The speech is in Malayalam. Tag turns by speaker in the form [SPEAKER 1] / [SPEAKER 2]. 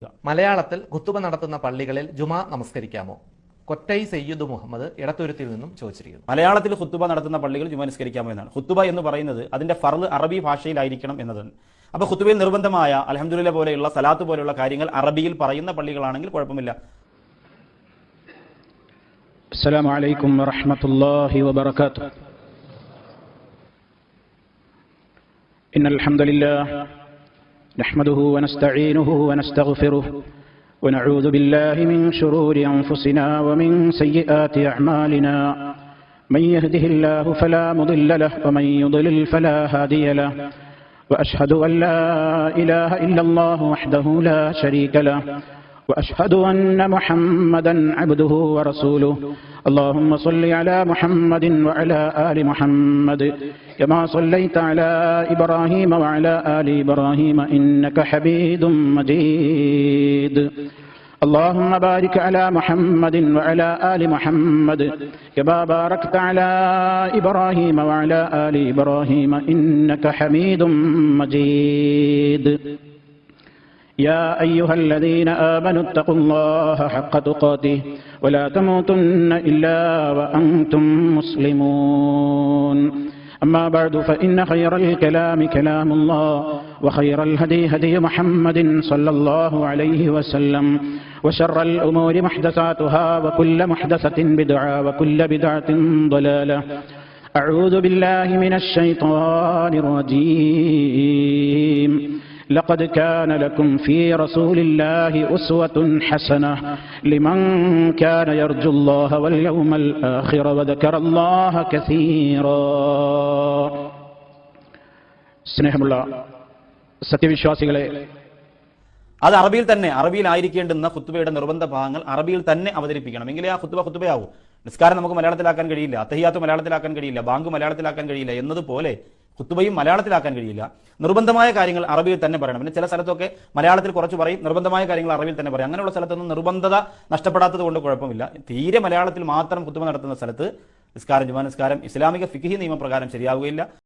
[SPEAKER 1] മലയാളത്തിൽ ഖുത്തുബ നടത്തുന്ന പള്ളികളിൽ ജുമാ നമസ്കരിക്കാമോ? കൊറ്റൈ സയ്യിദ് മുഹമ്മദ് ഇടത്തുരുത്തിൽ നിന്നും ചോദിച്ചിരിക്കുന്നു.
[SPEAKER 2] മലയാളത്തിൽ ഖുത്തുബ നടത്തുന്ന പള്ളികൾ ജുമാ നിസ്കരിക്കാമോ എന്നാണ്. ഖുത്തുബ എന്ന് പറയുന്നത് അതിന്റെ ഫർള് അറബി ഭാഷയിലായിരിക്കണം എന്നതാണ്. അപ്പോൾ ഖുത്തുബയിൽ നിർബന്ധമായ അൽഹംദുലില്ലാ പോലെയുള്ള സലാത്ത് പോലെയുള്ള കാര്യങ്ങൾ അറബിയിൽ പറയുന്ന പള്ളികളാണെങ്കിൽ കുഴപ്പമില്ല.
[SPEAKER 3] അസ്സലാമു അലൈക്കും വറഹ്മത്തുള്ളാഹി വബറകാതുഹു. ഇന്നൽ ഹംദലില്ലാഹ് നഹ്മദുഹു വനസ്തഈനുഹു വനസ്തഗ്ഫിറുഹു ونعوذ بالله من شرور أنفسنا ومن سيئات أعمالنا من يهده الله فلا مضل له ومن يضلل فلا هادي له وأشهد أن لا إله إلا الله وحده لا شريك له وأشهد أن محمدا عبده ورسوله اللهم صل على محمد وعلى آل محمد كما صليت على إبراهيم وعلى آل إبراهيم إنك حميد مجيد اللهم بارك على محمد وعلى آل محمد كما باركت على إبراهيم وعلى آل إبراهيم إنك حميد مجيد يا أيها الذين آمنوا اتقوا الله حق تقاته ولا تموتن إلا وأنتم مسلمون أما بعد فإن خير الكلام كلام الله وخير الهدي هدي محمد صلى الله عليه وسلم وشر الأمور محدثاتها وكل محدثة بدعة وكل بدعة ضلالة أعوذ بالله من الشيطان الرجيم لقد كان لكم في رسول الله أسوة حسنة لمن كان يرجو الله واليوم الآخر وذكر الله كثيرا. സ്നേഹമുള്ള സത്യവിശ്വാസികളെ,
[SPEAKER 2] അത് അറബിയിലായിരിക്കേണ്ടുന്ന ഖുത്തുബയുടെ നിർബന്ധ ഭാഗങ്ങൾ അറബിയിൽ തന്നെ അവതരിപ്പിക്കണം. എങ്കിലേ ആ ഖുത്തുബയാവും. നിസ്കാരം നമുക്ക് മലയാളത്തിലാക്കാൻ കഴിയില്ല, അത്തഹിയാത്ത് മലയാളത്തിലാക്കാൻ കഴിയില്ല, ബാങ്ക് മലയാളത്തിലാക്കാൻ കഴിയില്ല എന്നതുപോലെ ഖുത്തുബയും മലയാളത്തിലാക്കാൻ കഴിയില്ല. നിർബന്ധമായ കാര്യങ്ങൾ അറബിയിൽ തന്നെ പറയണം. പിന്നെ ചില സ്ഥലത്തൊക്കെ മലയാളത്തിൽ കുറച്ച് പറയും, നിർബന്ധമായ കാര്യങ്ങൾ അറബിയിൽ തന്നെ പറയും. അങ്ങനെയുള്ള സ്ഥലത്തൊന്നും നിർബന്ധത നഷ്ടപ്പെടാത്തത് കൊണ്ട് കുഴപ്പമില്ല. തീരെ മലയാളത്തിൽ മാത്രം ഖുത്തുബ നടത്തുന്ന സ്ഥലത്ത് നിസ്കാരം, ജുമാ നിസ്കാരം ഇസ്ലാമിക ഫിഖ്ഹി നിയമപ്രകാരം ശരിയാവുകയില്ല.